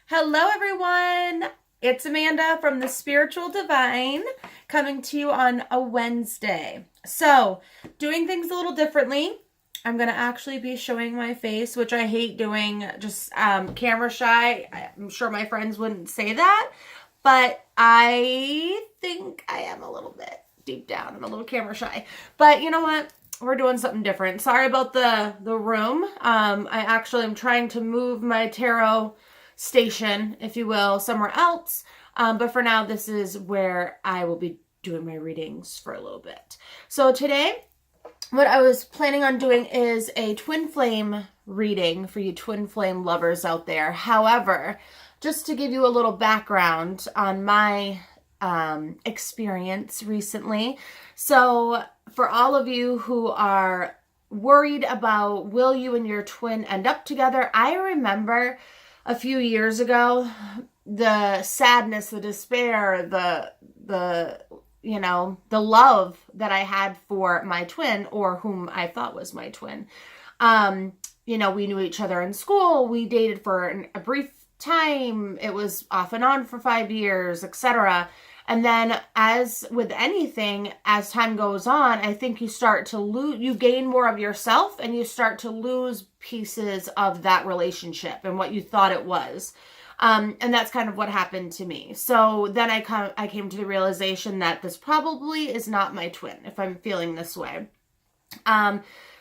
Hello, everyone. It's Amanda from the Spiritual Divine coming to you on a Wednesday. So, doing things a little differently. I'm going to actually be showing my face, which I hate doing, just camera shy. I'm sure my friends wouldn't say that, but I think I am a little bit deep down. I'm a little camera shy. But you know what? We're doing something different. Sorry about the room. I actually am trying to move my tarot station, if you will, somewhere else. But for now, this is where I will be doing my readings for a little bit. So today, what I was planning on doing is a Twinflame reading for you Twinflame lovers out there. However, just to give you a little background on my experience recently. So for all of you who are worried about will you and your twin end up together, I remember a few years ago, the sadness, the despair, the love that I had for my twin, or whom I thought was my twin. We knew each other in school. We dated for a brief time. It was off and on for 5 years, etc. And then, as with anything, as time goes on, I think you start to lose, you gain more of yourself and you start to lose pieces of that relationship and what you thought it was. And that's kind of what happened to me. So then I came to the realization that this probably is not my twin if I'm feeling this way.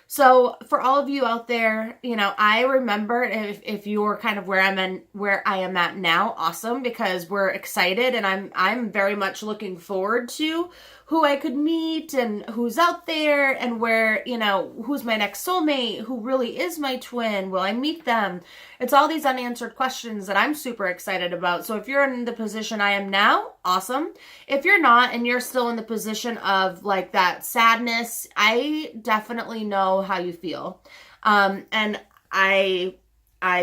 So for all of you out there, I remember if you're kind of where I am at now, awesome, because we're excited and I'm very much looking forward to who I could meet and who's out there and where, who's my next soulmate, who really is my twin, will I meet them? It's all these unanswered questions that I'm super excited about. So if you're in the position I am now, awesome. If you're not and you're still in the position of like that sadness, I definitely know how you feel. And I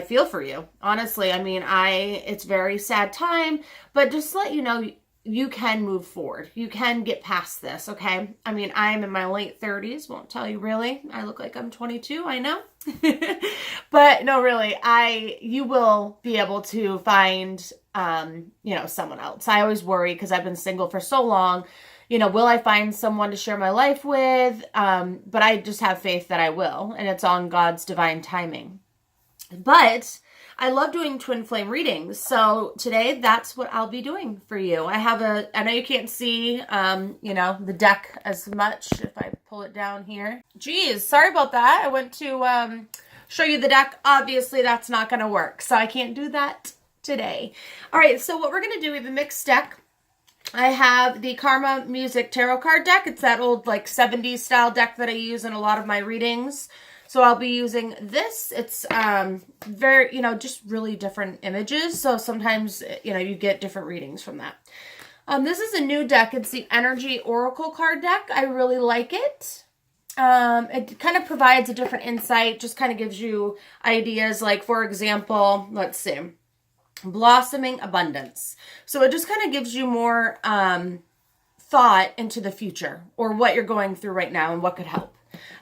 feel for you, honestly. I mean, it's very sad time, but just to let you know, you can move forward. You can get past this, okay? I mean, I'm in my late 30s. Won't tell you really. I look like I'm 22, I know. But no, really, you will be able to find, someone else. I always worry because I've been single for so long. Will I find someone to share my life with? But I just have faith that I will, and it's on God's divine timing. But I love doing twin flame readings. So today that's what I'll be doing for you. I know you can't see, the deck as much if I pull it down here. Geez, sorry about that. I went to show you the deck. Obviously that's not going to work. So I can't do that today. All right. So what we're going to do, we have a mixed deck. I have the Karma Music Tarot card deck. It's that old like 70s style deck that I use in a lot of my readings. So I'll be using this. It's very, just really different images. So sometimes, you get different readings from that. This is a new deck. It's the Energy Oracle card deck. I really like it. It kind of provides a different insight, just kind of gives you ideas. Like, for example, let's see, blossoming abundance. So it just kind of gives you more thought into the future or what you're going through right now and what could help.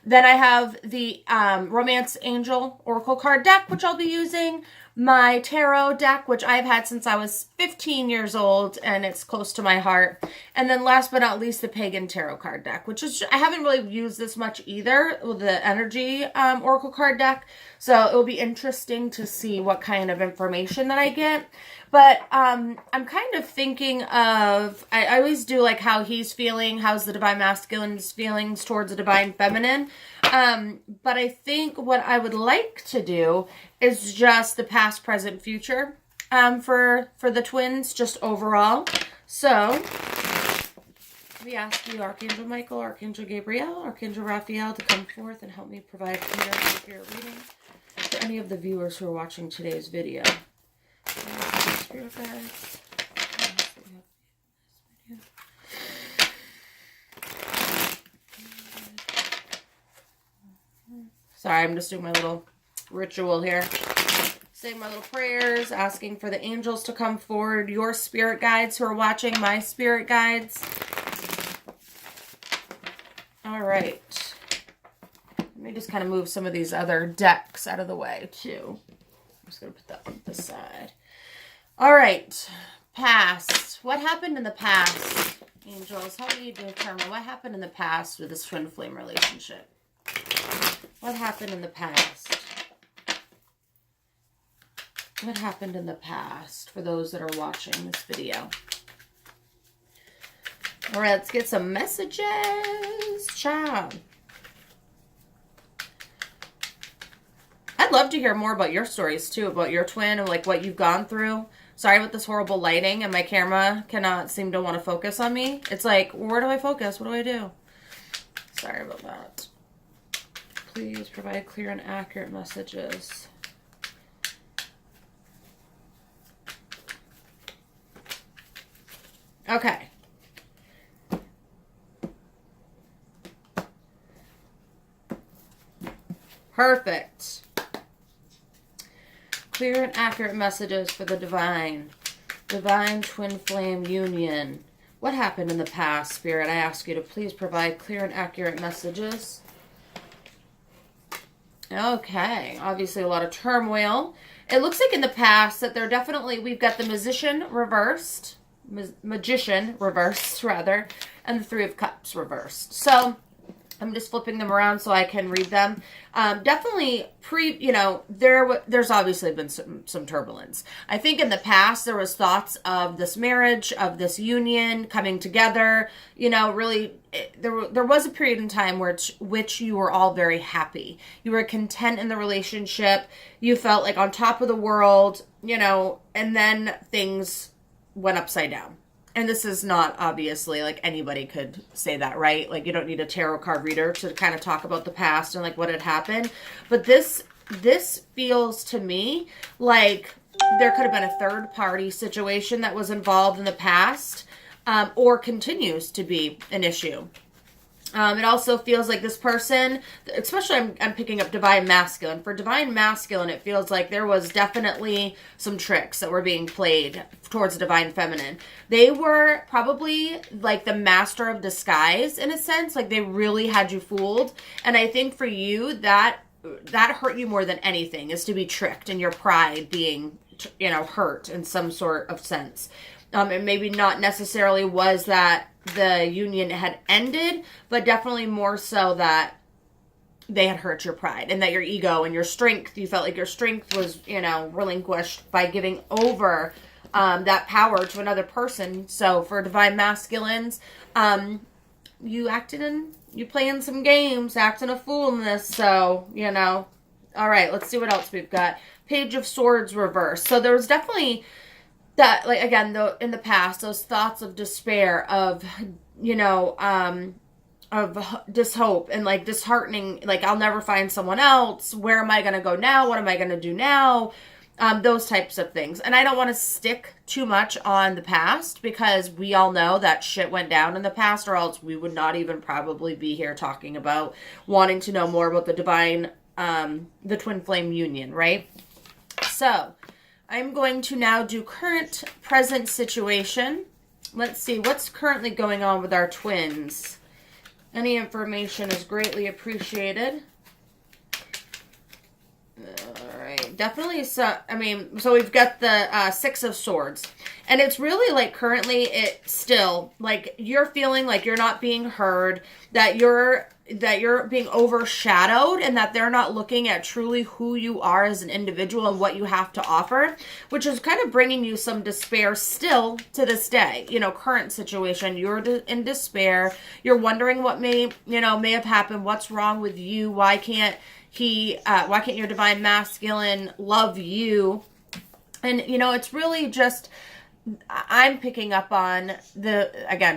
Then I have the Romance Angel Oracle card deck, which I'll be using. My tarot deck, which I've had since I was 15 years old, and it's close to my heart. And then last but not least, the Pagan Tarot card deck, which is, I haven't really used this much either, with the Energy Oracle card deck. So it will be interesting to see what kind of information that I get. But I'm kind of thinking of, I always do like how he's feeling, how's the Divine Masculine's feelings towards the Divine Feminine. But I think what I would like to do is just the past, present, future for the twins, just overall. So we ask you, Archangel Michael, Archangel Gabriel, Archangel Raphael, to come forth and help me provide clear and accurate reading for any of the viewers who are watching today's video. Spirit guides. Sorry, I'm just doing my little ritual here. Saying my little prayers, asking for the angels to come forward, your spirit guides who are watching, my spirit guides. All right. Let me just kind of move some of these other decks out of the way, too. I'm just going to put that one to the side. All right. Past. What happened in the past? Angels, how do you determine what happened in the past with this twin flame relationship? What happened in the past? What happened in the past for those that are watching this video? All right, let's get some messages. Ciao. I'd love to hear more about your stories too, about your twin and like what you've gone through. Sorry about this horrible lighting and my camera cannot seem to want to focus on me. It's like, where do I focus? What do I do? Sorry about that. Please provide clear and accurate messages. Okay. Perfect. Clear and accurate messages for the divine. Divine twin flame union. What happened in the past, Spirit? I ask you to please provide clear and accurate messages. Okay. Obviously a lot of turmoil. It looks like in the past that they're definitely, we've got the magician reversed, rather, and the Three of Cups reversed. So I'm just flipping them around so I can read them. Definitely there's obviously been some turbulence. I think in the past there was thoughts of this marriage, of this union coming together. Really, there was a period in time which you were all very happy. You were content in the relationship. You felt like on top of the world, and then things went upside down. And this is not obviously like anybody could say that, right? Like you don't need a tarot card reader to kind of talk about the past and like what had happened. But this feels to me like there could have been a third party situation that was involved in the past, or continues to be an issue. It also feels like this person, especially I'm picking up divine masculine. For divine masculine, it feels like there was definitely some tricks that were being played towards divine feminine. They were probably like the master of disguise in a sense. Like they really had you fooled. And I think for you, that hurt you more than anything, is to be tricked and your pride being, hurt in some sort of sense. And maybe not necessarily was that the union had ended, but definitely more so that they had hurt your pride and that your ego and your strength, you felt like your strength was, relinquished by giving over that power to another person. So for divine masculines, you playing some games, acting a fool in this. So, all right, let's see what else we've got. Page of Swords reversed. So there was definitely that, like, again, in the past, those thoughts of despair, of, of dishope and like disheartening, like I'll never find someone else. Where am I going to go now? What am I going to do now? Those types of things. And I don't want to stick too much on the past because we all know that shit went down in the past, or else we would not even probably be here talking about wanting to know more about the divine, the twin flame union, right? So I'm going to now do current present situation. Let's see what's currently going on with our twins. Any information is greatly appreciated. All right, definitely. So we've got the Six of Swords, and it's really like currently it's still like you're feeling like you're not being heard, that you're being overshadowed, and that they're not looking at truly who you are as an individual and what you have to offer, which is kind of bringing you some despair still to this day. Current situation, you're in despair. You're wondering what may have happened. What's wrong with you? Why can't your divine masculine love you? And, it's really just, I'm picking up on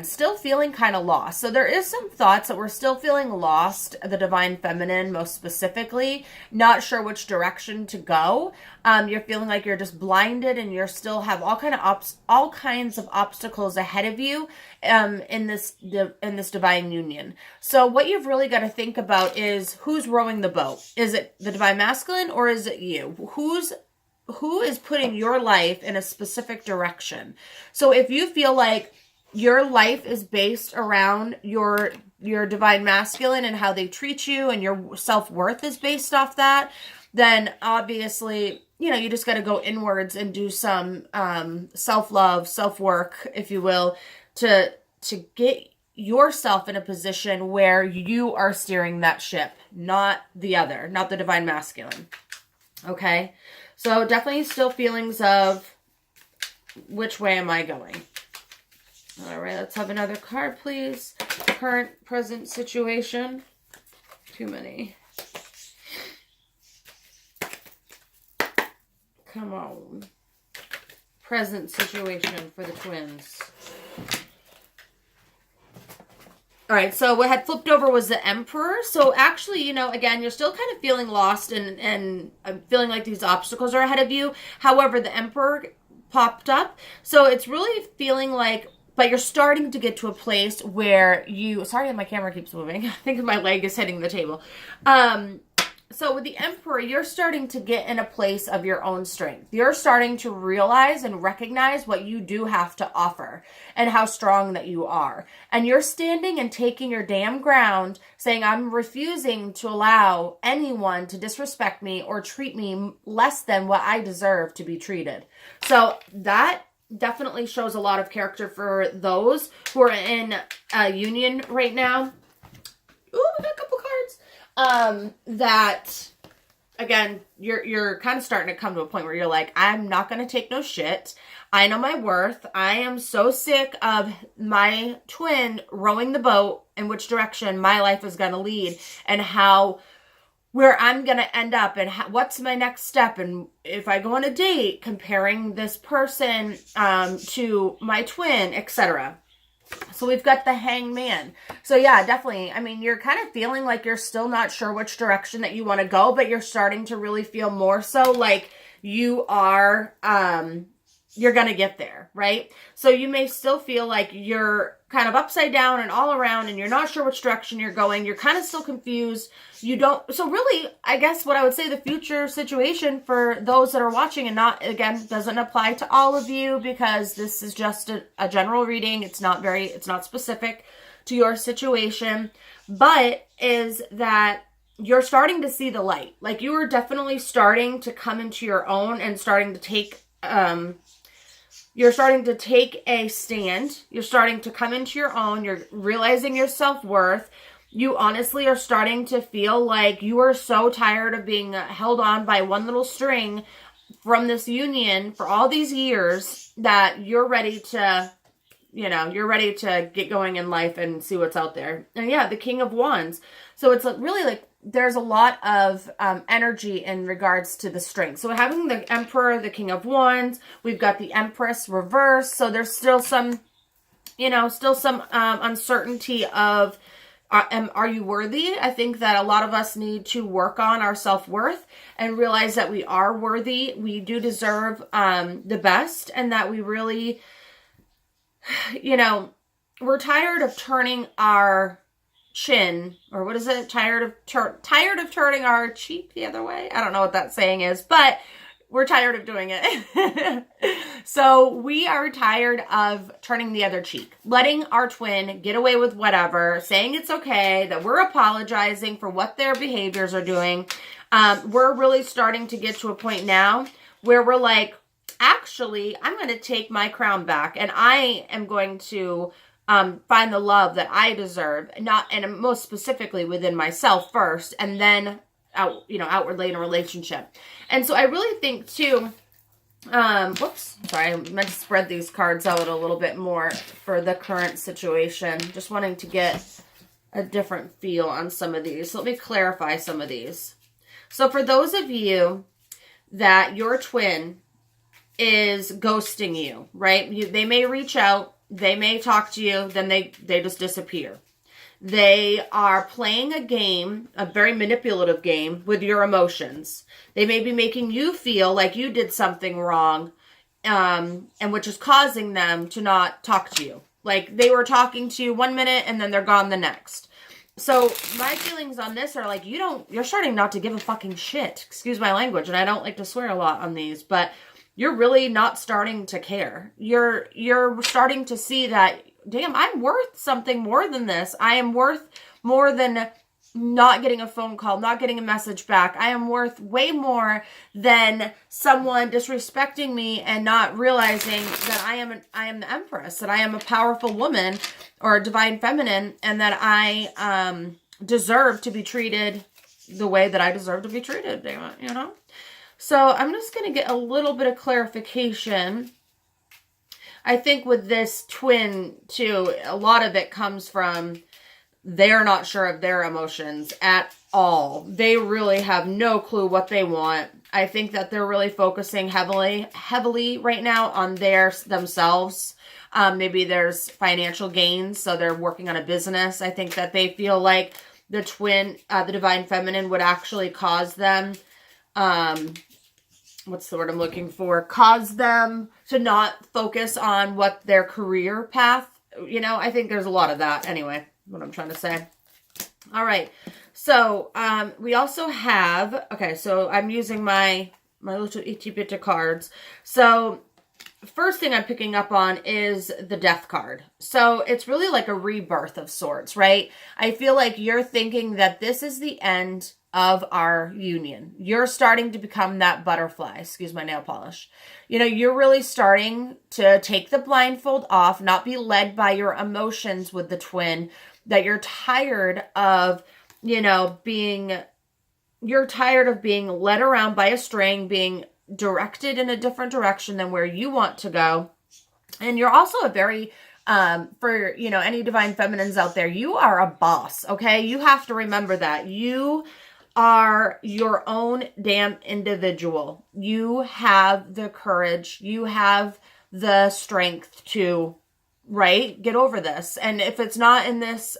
still feeling kind of lost. So there is some thoughts that we're still feeling lost, the divine feminine most specifically, not sure which direction to go. You're feeling like you're just blinded, and you still have all kinds of obstacles ahead of you in this divine union. So what you've really got to think about is who's rowing the boat. Is it the divine masculine, or is it you? Who is putting your life in a specific direction? So if you feel like your life is based around your divine masculine and how they treat you, and your self-worth is based off that, then obviously you just got to go inwards and do some self-love, self-work, if you will, to get yourself in a position where you are steering that ship, not the other, not the divine masculine. Okay? So definitely still feelings of which way am I going? All right, let's have another card, please. Current, present situation. Too many. Come on. Present situation for the twins. All right, so what had flipped over was the Emperor. So actually, again, you're still kind of feeling lost and feeling like these obstacles are ahead of you. However, the Emperor popped up. So it's really feeling like, but you're starting to get to a place where sorry, my camera keeps moving. I think my leg is hitting the table. So with the Emperor, you're starting to get in a place of your own strength. You're starting to realize and recognize what you do have to offer and how strong that you are. And you're standing and taking your damn ground, saying, I'm refusing to allow anyone to disrespect me or treat me less than what I deserve to be treated. So that definitely shows a lot of character for those who are in a union right now. Ooh, we got a couple cards. That, again, you're kind of starting to come to a point where you're like, I'm not going to take no shit. I know my worth. I am so sick of my twin rowing the boat in which direction my life is going to lead and where I'm going to end up and what's my next step. And if I go on a date, comparing this person, to my twin, etc. So we've got the Hangman. So yeah, definitely. I mean, you're kind of feeling like you're still not sure which direction that you want to go, but you're starting to really feel more so like you are, you're going to get there, right? So you may still feel like you're kind of upside down and all around and you're not sure which direction you're going. You're kind of still confused. So really, I guess what I would say the future situation for those that are watching and not, again, doesn't apply to all of you because this is just a general reading. It's not specific to your situation, but is that you're starting to see the light. Like you are definitely starting to come into your own and starting to take, you're starting to take a stand. You're starting to come into your own. You're realizing your self-worth. You honestly are starting to feel like you are so tired of being held on by one little string from this union for all these years that you're ready to, get going in life and see what's out there. And yeah, the King of Wands. So it's really like there's a lot of energy in regards to the strength. So having the Emperor, the King of Wands, we've got the Empress reverse. So there's still some, uncertainty of, are you worthy? I think that a lot of us need to work on our self-worth and realize that we are worthy. We do deserve the best, and that we really, we're tired of turning our chin, or what is it? Tired of turning our cheek the other way. I don't know what that saying is, but we're tired of doing it. So we are tired of turning the other cheek, letting our twin get away with whatever, saying it's okay, that we're apologizing for what their behaviors are doing. We're really starting to get to a point now where we're like, actually, I'm going to take my crown back and I am going to find the love that I deserve, and most specifically within myself first, and then outwardly in a relationship. And so I really think too, whoops, sorry, I meant to spread these cards out a little bit more for the current situation. Just wanting to get a different feel on some of these. So let me clarify some of these. So for those of you that your twin is ghosting you, right? They may reach out, they may talk to you, then they just disappear. They are playing a game, a very manipulative game with your emotions. They may be making you feel like you did something wrong, and which is causing them to not talk to you. Like they were talking to you 1 minute and then they're gone the next. So my feelings on this are like, you're starting not to give a fucking shit. Excuse my language. And I don't like to swear a lot on these, but you're really not starting to care. You're starting to see that, damn, I'm worth something more than this. I am worth more than not getting a phone call, not getting a message back. I am worth way more than someone disrespecting me and not realizing that I am the Empress, that I am a powerful woman or a divine feminine, and that I deserve to be treated the way that I deserve to be treated, damn it, you know? So I'm just going to get a little bit of clarification. I think with this twin too, a lot of it comes from they're not sure of their emotions at all. They really have no clue what they want. I think that they're really focusing heavily right now on themselves. Maybe there's financial gains, so they're working on a business. I think that they feel like the twin, the divine feminine, would actually cause them, what's the word I'm looking for? Cause them to not focus on what their career path, you know, I think there's a lot of that anyway. What I'm trying to say. All right. So, we also have, okay, so I'm using my little itty bitty cards. So, first thing I'm picking up on is the death card. So, it's really like a rebirth of sorts, right? I feel like you're thinking that this is the end of our union. You're starting to become that butterfly. Excuse my nail polish. You know, you're really starting to take the blindfold off, not be led by your emotions with the twin, that you're tired of, you know, you're tired of being led around by a string, being directed in a different direction than where you want to go. And you're also a very, for, you know, any divine feminines out there, you are a boss, okay? You have to remember that. You are your own damn individual. You have the courage. You have the strength to, right, get over this. And if it's not in this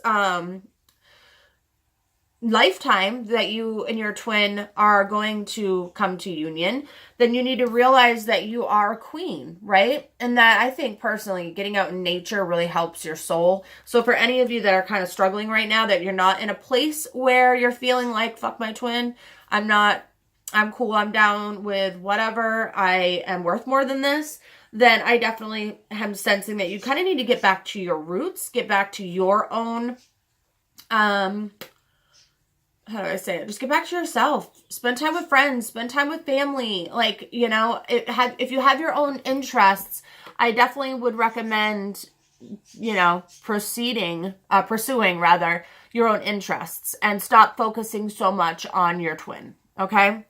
lifetime that you and your twin are going to come to union, then you need to realize that you are a queen, right? And that I think personally getting out in nature really helps your soul. So for any of you that are kind of struggling right now, that you're not in a place where you're feeling like, fuck my twin, I'm cool, I'm down with whatever, I am worth more than this, then I definitely am sensing that you kind of need to get back to your roots, get back to your own, how do I say it? Just get back to yourself. Spend time with friends, spend time with family. Like, you know, if you have your own interests, I definitely would recommend, you know, pursuing rather your own interests and stop focusing so much on your twin. Okay?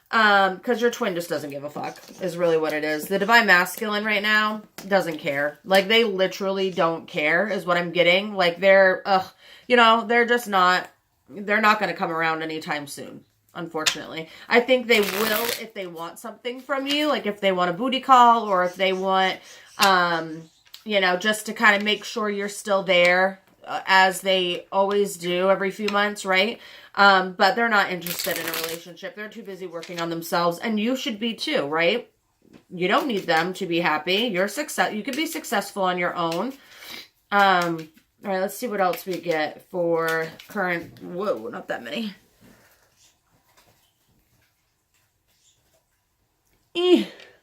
Because your twin just doesn't give a fuck, is really what it is. The divine masculine right now doesn't care. Like, they literally don't care, is what I'm getting. Like, they're just not, they're not going to come around anytime soon, unfortunately. I think they will if they want something from you, like if they want a booty call, or if they want, you know, just to kind of make sure you're still there, as they always do every few months, right? But they're not interested in a relationship. They're too busy working on themselves, and you should be too, right? You don't need them to be happy. You can be successful on your own. All right, let's see what else we get for current. Whoa, not that many.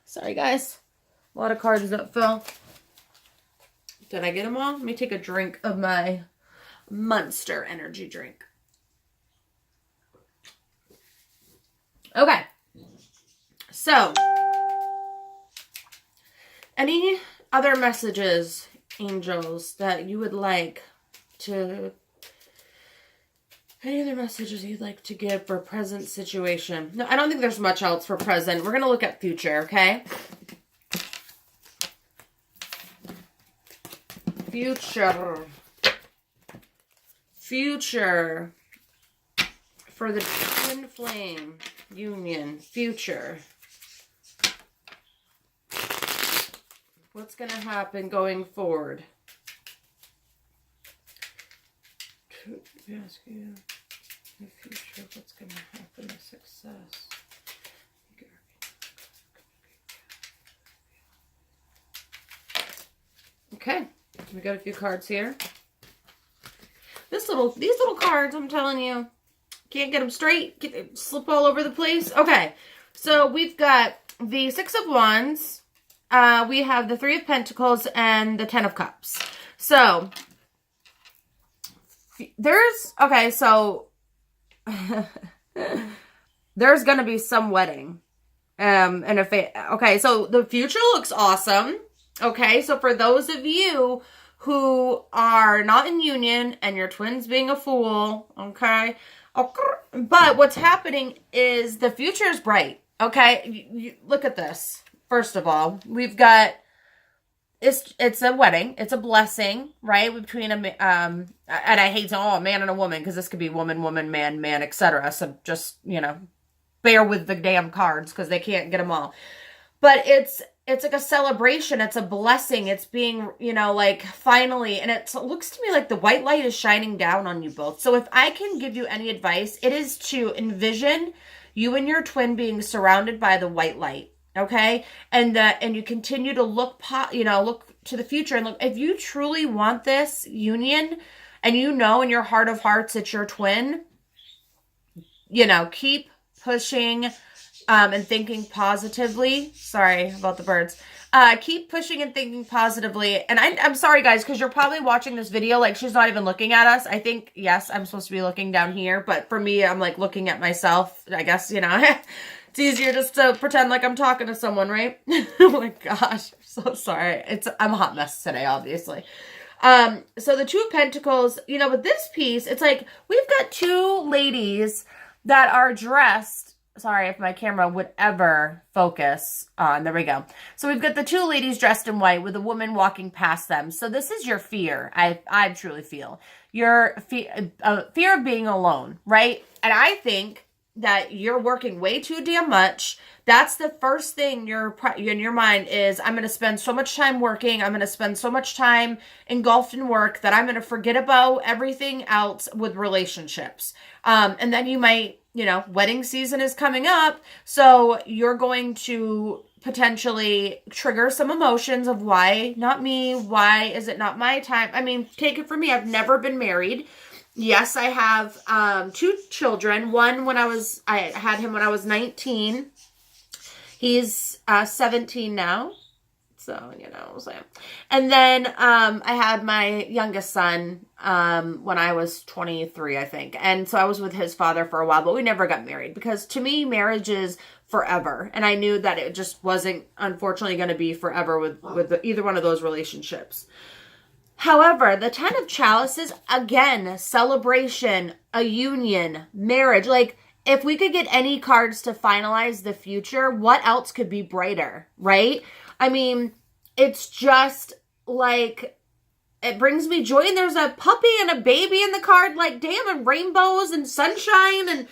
Sorry, guys. A lot of cards that fell. Did I get them all? Let me take a drink of my Monster energy drink. Okay. So, any other messages, angels, that you would like to, any other messages you'd like to give for present situation? No, I don't think there's much else for present. We're going to look at future, okay? Future for the Twinflame union. Future. What's going to happen going forward? To ask you the future, what's going to happen to success? Okay, we got a few cards here. These little cards, I'm telling you, can't get them straight, slip all over the place. Okay, so we've got the Six of Wands. We have the Three of Pentacles and the Ten of Cups. So, so there's going to be some wedding. And if it, okay, so the future looks awesome. Okay, so for those of you who are not in union and your twin's being a fool, okay, but what's happening is the future is bright. Okay, look at this. First of all, we've got it's a wedding. It's a blessing, right? Between and I hate to, a man and a woman, because this could be woman, woman, man, man, etc. So just, bear with the damn cards, because they can't get them all. But it's like a celebration. It's a blessing. It's being, like finally, and it looks to me like the white light is shining down on you both. So if I can give you any advice, it is to envision you and your twin being surrounded by the white light. Okay. And you continue to look to the future, and look, if you truly want this union and in your heart of hearts, it's your twin, keep pushing, and thinking positively. Sorry about the birds. Keep pushing and thinking positively. And I'm sorry, guys, because you're probably watching this video like she's not even looking at us. I think, yes, I'm supposed to be looking down here, but for me, I'm like looking at myself. I guess, it's easier just to pretend like I'm talking to someone, right? Oh my gosh, I'm so sorry. I'm a hot mess today, obviously. So the Two of Pentacles, with this piece, it's like we've got two ladies that are dressed. Sorry if my camera would ever focus on. There we go. So we've got the two ladies dressed in white with a woman walking past them. So this is your fear. I truly feel your fear of being alone, right? And I think that you're working way too damn much. That's the first thing in your mind is, I'm going to spend so much time working. I'm going to spend so much time engulfed in work that I'm going to forget about everything else with relationships. And then you might, wedding season is coming up. So you're going to potentially trigger some emotions of why not me? Why is it not my time? I mean, take it from me. I've never been married. Yes, I have two children. One I had him when I was 19. He's 17 now. So, and then I had my youngest son when I was 23, I think. And so I was with his father for a while, but we never got married, because to me, marriage is forever. And I knew that it just wasn't, unfortunately, going to be forever with either one of those relationships. However, the Ten of Chalices, again, celebration, a union, marriage. Like, if we could get any cards to finalize the future, what else could be brighter, right? I mean, it's just like, it brings me joy. And there's a puppy and a baby in the card, like, damn, and rainbows and sunshine, and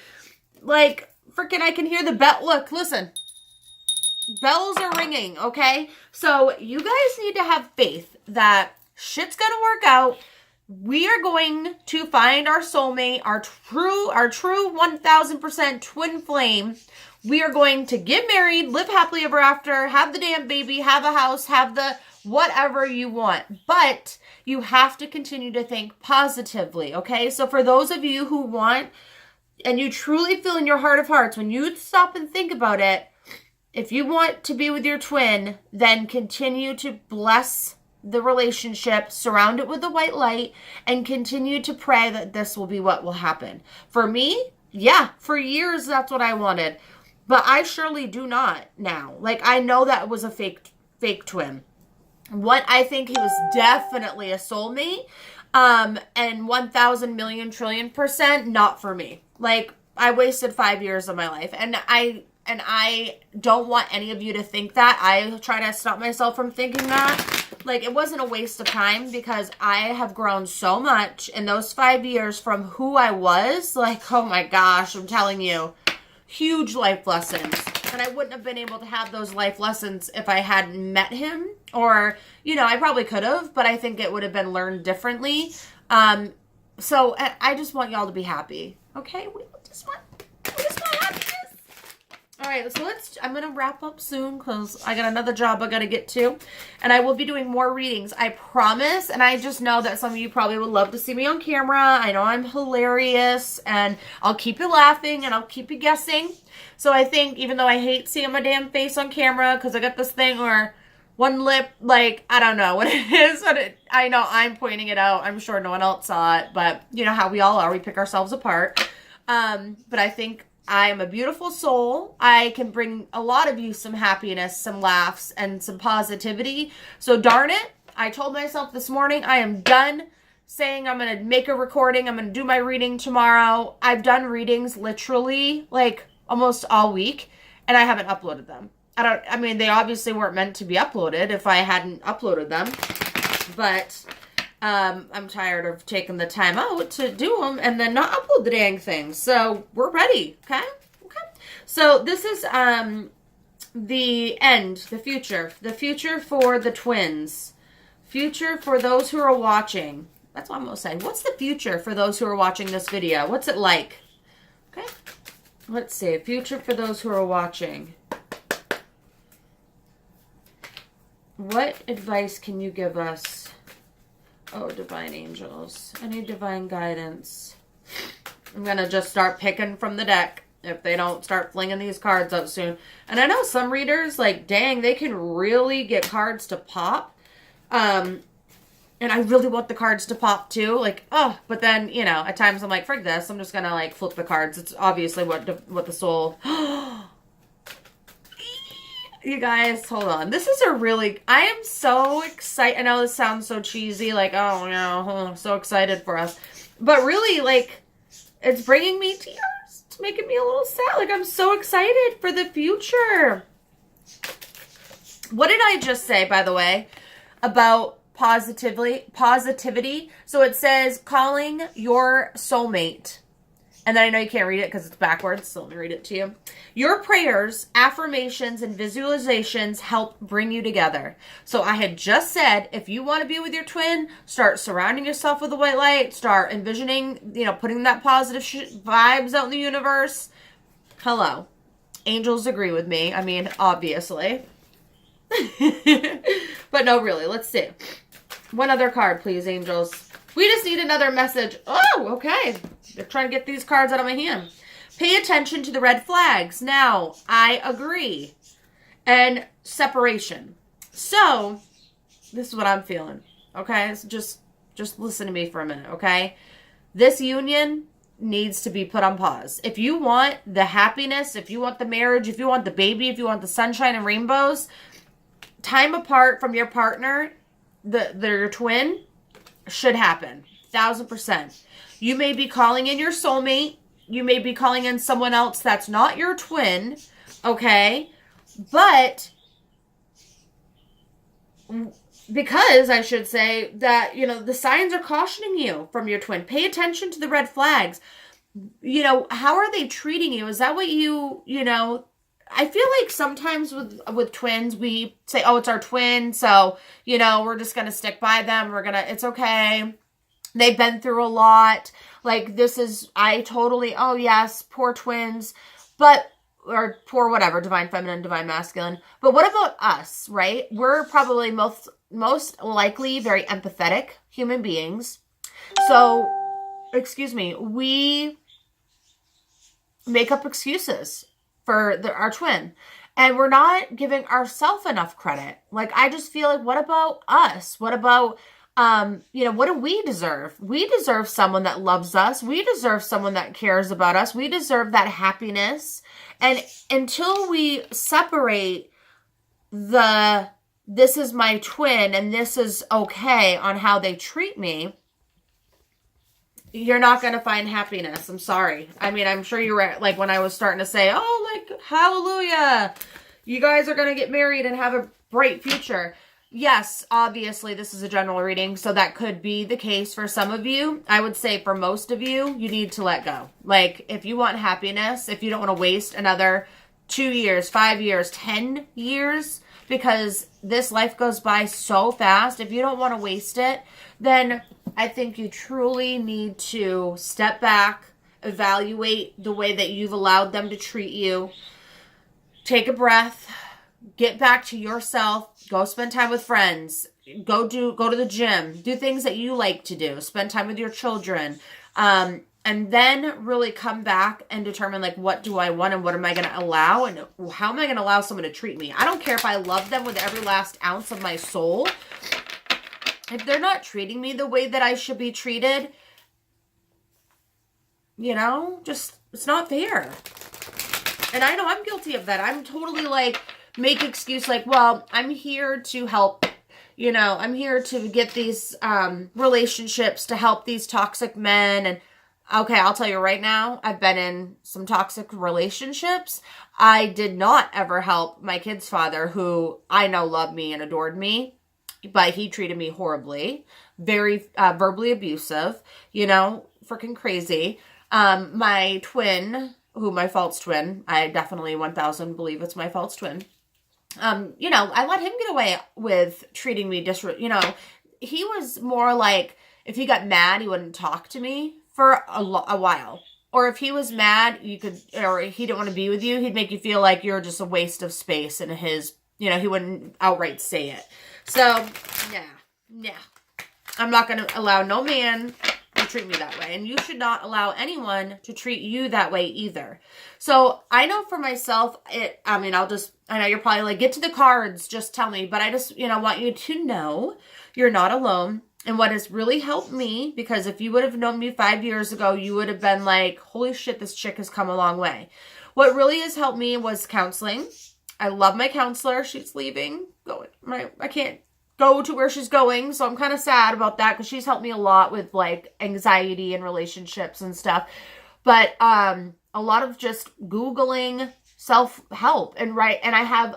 like, freaking, I can hear the bell. Look, listen. Bells are ringing, okay? So you guys need to have faith that shit's gonna work out. We are going to find our soulmate, our true 1000% twin flame. We are going to get married, live happily ever after, have the damn baby, have a house, have the whatever you want. But you have to continue to think positively, okay? So for those of you who want, and you truly feel in your heart of hearts, when you stop and think about it, if you want to be with your twin, then continue to bless the relationship, surround it with the white light, and continue to pray that this will be what will happen. For me, yeah, for years, that's what I wanted. But I surely do not now. Like, I know that was a fake twin. What I think he was definitely a soulmate, and 1,000 million trillion % not for me. Like, I wasted 5 years of my life, and I don't want any of you to think that. I try to stop myself from thinking that. Like, it wasn't a waste of time, because I have grown so much in those 5 years from who I was. Like, oh my gosh, I'm telling you, huge life lessons. And I wouldn't have been able to have those life lessons if I hadn't met him. Or, I probably could have, but I think it would have been learned differently. So I just want y'all to be happy. Okay? We just want happiness. All right, so I'm going to wrap up soon, because I got another job I got to get to. And I will be doing more readings, I promise. And I just know that some of you probably would love to see me on camera. I know I'm hilarious, and I'll keep you laughing, and I'll keep you guessing. So I think, even though I hate seeing my damn face on camera, because I got this thing where one lip, like, I don't know what it is. I know I'm pointing it out. I'm sure no one else saw it, but you know how we all are. We pick ourselves apart. But I think I'm a beautiful soul. I can bring a lot of you some happiness, some laughs, and some positivity. So darn it, I told myself this morning I am done saying I'm going to make a recording. I'm going to do my reading tomorrow. I've done readings literally like almost all week, and I haven't uploaded them. I mean, they obviously weren't meant to be uploaded if I hadn't uploaded them, but I'm tired of taking the time out to do them and then not upload the dang thing. So we're ready. Okay. So this is the end, the future for the twins, future for those who are watching. That's what I'm going to say. What's the future for those who are watching this video? What's it like? Okay. Let's see. Future for those who are watching. What advice can you give us? Oh, divine angels. I need divine guidance. I'm going to just start picking from the deck if they don't start flinging these cards out soon. And I know some readers, like, dang, they can really get cards to pop. And I really want the cards to pop too. Like, oh, but then, you know, at times I'm like, frig this. I'm just going to like flip the cards. It's obviously what the soul. You guys, hold on. This is a really, I am so excited. I know this sounds so cheesy. Like, oh no, I'm so excited for us. But really, like, it's bringing me tears. It's making me a little sad. Like, I'm so excited for the future. What did I just say, by the way, about positivity? So it says calling your soulmate. And then I know you can't read it because it's backwards, so let me read it to you. Your prayers, affirmations, and visualizations help bring you together. So I had just said, if you want to be with your twin, start surrounding yourself with the white light, start envisioning, you know, putting that positive vibes out in the universe. Hello. Angels agree with me. I mean, obviously. But no, really, let's see. One other card, please, angels. We just need another message. Oh, okay. They're trying to get these cards out of my hand. Pay attention to the red flags. Now, I agree. And separation. So, this is what I'm feeling. Okay? So just listen to me for a minute, okay? This union needs to be put on pause. If you want the happiness, if you want the marriage, if you want the baby, if you want the sunshine and rainbows, time apart from your partner, your twin, should happen. 1000%. You may be calling in your soulmate. You may be calling in someone else that's not your twin. Okay? But because I should say that, you know, the signs are cautioning you from your twin. Pay attention to the red flags. You know, how are they treating you? Is that what you know, I feel like sometimes with twins, we say, oh, it's our twin. So, you know, we're just going to stick by them. It's okay. They've been through a lot. Like, oh yes, poor twins. But, or poor whatever, divine feminine, divine masculine. But what about us, right? We're probably most likely very empathetic human beings. So, we make up excuses for our twin. And we're not giving ourselves enough credit. Like, I just feel like, what about us? What about, you know, what do we deserve? We deserve someone that loves us. We deserve someone that cares about us. We deserve that happiness. And until we separate this is my twin and this is okay on how they treat me, you're not going to find happiness. I'm sorry. I mean, I'm sure you were like when I was starting to say, oh, like, hallelujah, you guys are going to get married and have a bright future. Yes, obviously, this is a general reading, so that could be the case for some of you. I would say for most of you, you need to let go. Like, if you want happiness, if you don't want to waste another 2 years, 5 years, 10 years, because this life goes by so fast, if you don't want to waste it, then I think you truly need to step back, evaluate the way that you've allowed them to treat you, take a breath, get back to yourself, go spend time with friends, go to the gym, do things that you like to do, spend time with your children, and then really come back and determine, like, what do I want and what am I going to allow and how am I going to allow someone to treat me? I don't care if I love them with every last ounce of my soul. If they're not treating me the way that I should be treated, just, it's not fair. And I know I'm guilty of that. I'm totally like, make excuse like, well, I'm here to help, I'm here to get these relationships, to help these toxic men. And okay, I'll tell you right now, I've been in some toxic relationships. I did not ever help my kid's father, who I know loved me and adored me, but he treated me horribly, very verbally abusive, freaking crazy. My twin, my false twin, I definitely 1000 believe it's my false twin. I let him get away with treating me he was more like, if he got mad, he wouldn't talk to me for a while. Or if he was mad, or he didn't want to be with you, he'd make you feel like you're just a waste of space in his, he wouldn't outright say it. So, yeah. I'm not going to allow no man to treat me that way. And you should not allow anyone to treat you that way either. So I know for myself, I know you're probably like, get to the cards, just tell me. But I just, want you to know you're not alone. And what has really helped me, because if you would have known me 5 years ago, you would have been like, holy shit, this chick has come a long way. What really has helped me was counseling. I love my counselor. She's leaving. I can't go to where she's going. So I'm kind of sad about that, because she's helped me a lot with like anxiety and relationships and stuff. But a lot of just Googling self-help and I have,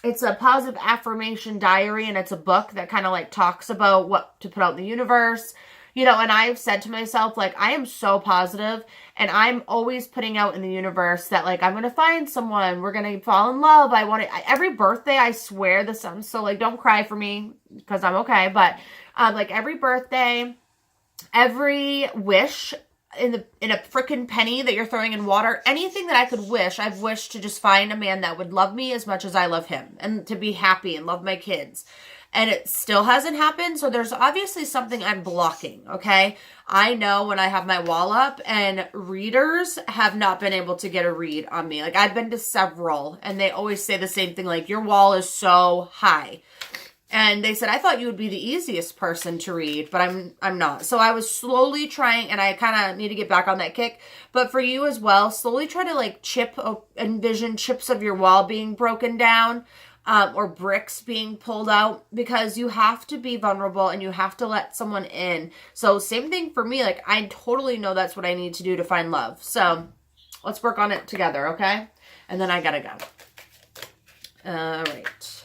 it's a positive affirmation diary, and it's a book that kind of like talks about what to put out in the universe, and I've said to myself, like, I am so positive, and I'm always putting out in the universe that like, I'm going to find someone, we're going to fall in love. Every birthday, I swear this, so like, don't cry for me because I'm okay. But like every birthday, every wish, in a freaking penny that you're throwing in water, anything that I could wish, I've wished to just find a man that would love me as much as I love him, and to be happy and love my kids. And it still hasn't happened. So there's obviously something I'm blocking. Okay. I know when I have my wall up, and readers have not been able to get a read on me. Like, I've been to several, and they always say the same thing. Like, your wall is so high. And they said, I thought you would be the easiest person to read, but I'm not. So I was slowly trying, and I kind of need to get back on that kick. But for you as well, slowly try to like envision chips of your wall being broken down, or bricks being pulled out, because you have to be vulnerable and you have to let someone in. So same thing for me. Like, I totally know that's what I need to do to find love. So let's work on it together. Okay. And then I gotta go. All right.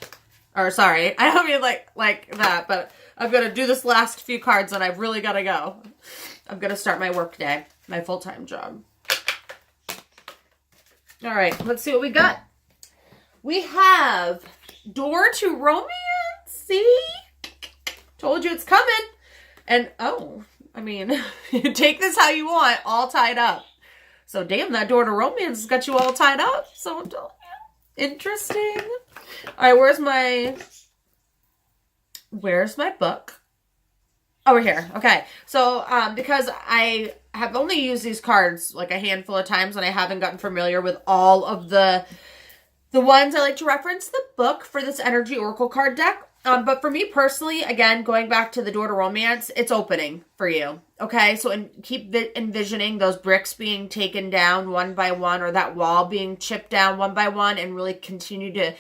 Or sorry, I don't mean like that, but I've got to do this last few cards, and I've really got to go. I'm going to start my work day, my full-time job. All right, let's see what we got. We have Door to Romance. See? Told you it's coming. And, you take this how you want, all tied up. So, damn, that Door to Romance has got you all tied up. So, I'm telling you. Interesting. All right, where's my book? Over here. Okay. So, because I have only used these cards like a handful of times, and I haven't gotten familiar with all of the ones, I like to reference the book for this energy oracle card deck. But for me personally, again, going back to the Door to Romance, it's opening for you. Okay. So keep envisioning those bricks being taken down one by one, or that wall being chipped down one by one, and really continue to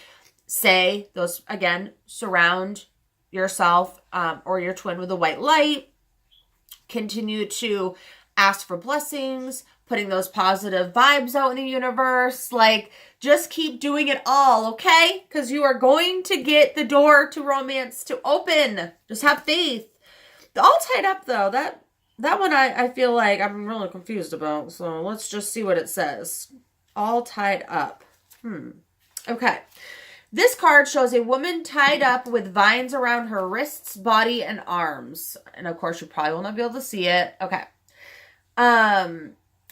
say those, again, surround yourself or your twin with a white light. Continue to ask for blessings, putting those positive vibes out in the universe. Like, just keep doing it all, okay? Because you are going to get the Door to Romance to open. Just have faith. All tied up, though. That one I feel like I'm really confused about. So let's just see what it says. All tied up. Okay. This card shows a woman tied up with vines around her wrists, body, and arms. And of course, you probably will not be able to see it. Okay.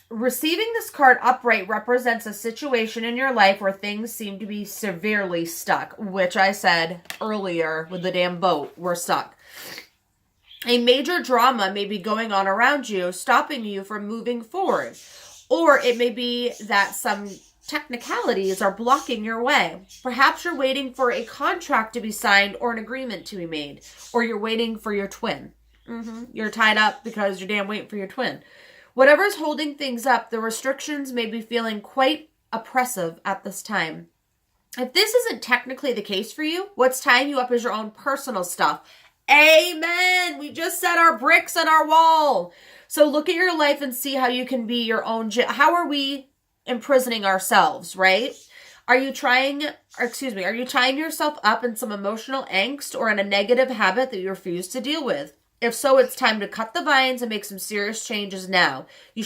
Receiving this card upright represents a situation in your life where things seem to be severely stuck, which I said earlier with the damn boat. We're stuck. A major drama may be going on around you, stopping you from moving forward. Or it may be that some technicalities are blocking your way. Perhaps you're waiting for a contract to be signed or an agreement to be made. Or you're waiting for your twin. You're tied up because you're damn waiting for your twin. Whatever's holding things up, the restrictions may be feeling quite oppressive at this time. If this isn't technically the case for you, what's tying you up is your own personal stuff. Amen. We just set our bricks on our wall. So look at your life and see how you can be your own. How are we imprisoning ourselves, right? Are you tying yourself up in some emotional angst or in a negative habit that you refuse to deal with? If so, it's time to cut the vines and make some serious changes now. You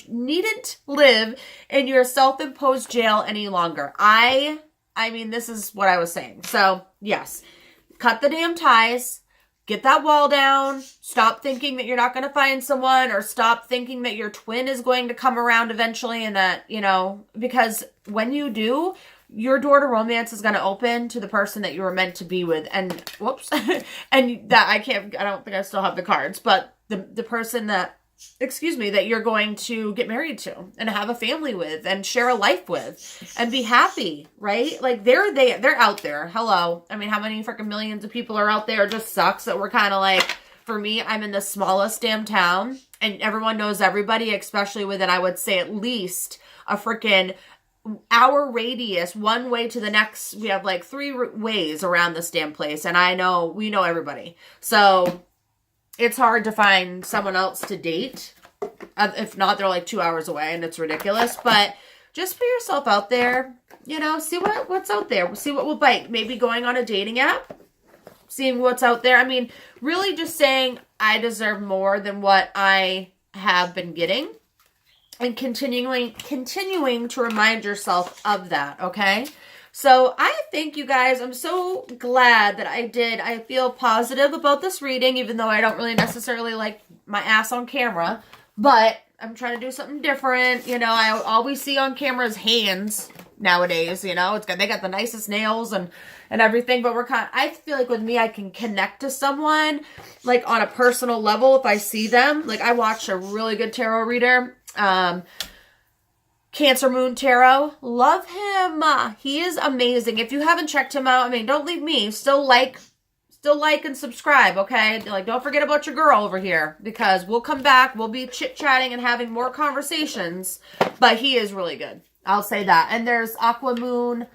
needn't live in your self-imposed jail any longer. I mean, this is what I was saying. So, yes, cut the damn ties. Get that wall down. Stop thinking that you're not going to find someone, or stop thinking that your twin is going to come around eventually, and that, because when you do, your door to romance is going to open to the person that you were meant to be with. And whoops. And that I don't think I still have the cards, but the person that you're going to get married to and have a family with and share a life with and be happy, right? Like they're out there. Hello. I mean, how many freaking millions of people are out there? It just sucks that we're kind of like, for me, I'm in the smallest damn town and everyone knows everybody, especially within, I would say, at least a freaking hour radius, one way to the next. We have like 3 ways around this damn place, and we know everybody. So it's hard to find someone else to date. If not, they're like 2 hours away, and it's ridiculous. But just put yourself out there, see what's out there. See what will bite. Maybe going on a dating app, seeing what's out there. I mean, really just saying I deserve more than what I have been getting. And continuing to remind yourself of that, okay? So I thank you guys. I'm so glad that I did. I feel positive about this reading, even though I don't really necessarily like my ass on camera. But I'm trying to do something different. I always see on camera is hands nowadays. They got the nicest nails and everything. But I feel like with me, I can connect to someone like on a personal level if I see them. Like I watched a really good tarot reader. Cancer Moon Tarot. Love him. He is amazing. If you haven't checked him out, don't leave me. Still like and subscribe, okay? Like, don't forget about your girl over here, because we'll come back. We'll be chit-chatting and having more conversations, but he is really good. I'll say that. And there's Aqua Moon.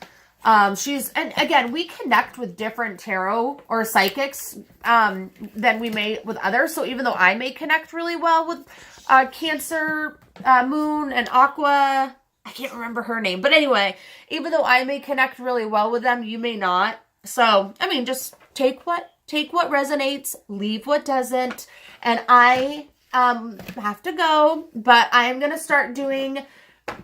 And again, we connect with different tarot or psychics than we may with others. So even though I may connect really well with Cancer Moon and Aqua, I can't remember her name. But anyway, even though I may connect really well with them, you may not. So, just take what resonates, leave what doesn't. And I have to go, but I'm going to start doing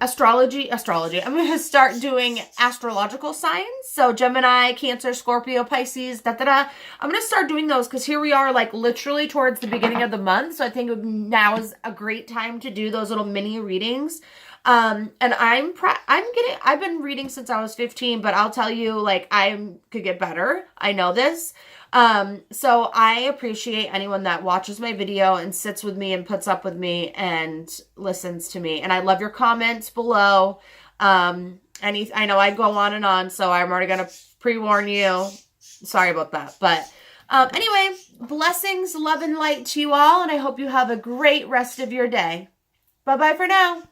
astrology. I'm going to start doing astrological signs. So Gemini, Cancer, Scorpio, Pisces, I'm going to start doing those because here we are like literally towards the beginning of the month. So I think now is a great time to do those little mini readings. And I've been reading since I was 15, but I'll tell you, like, I could get better. I know this. So I appreciate anyone that watches my video and sits with me and puts up with me and listens to me. And I love your comments below. I know I go on and on, so I'm already going to pre-warn you. Sorry about that. But, anyway, blessings, love, and light to you all. And I hope you have a great rest of your day. Bye-bye for now.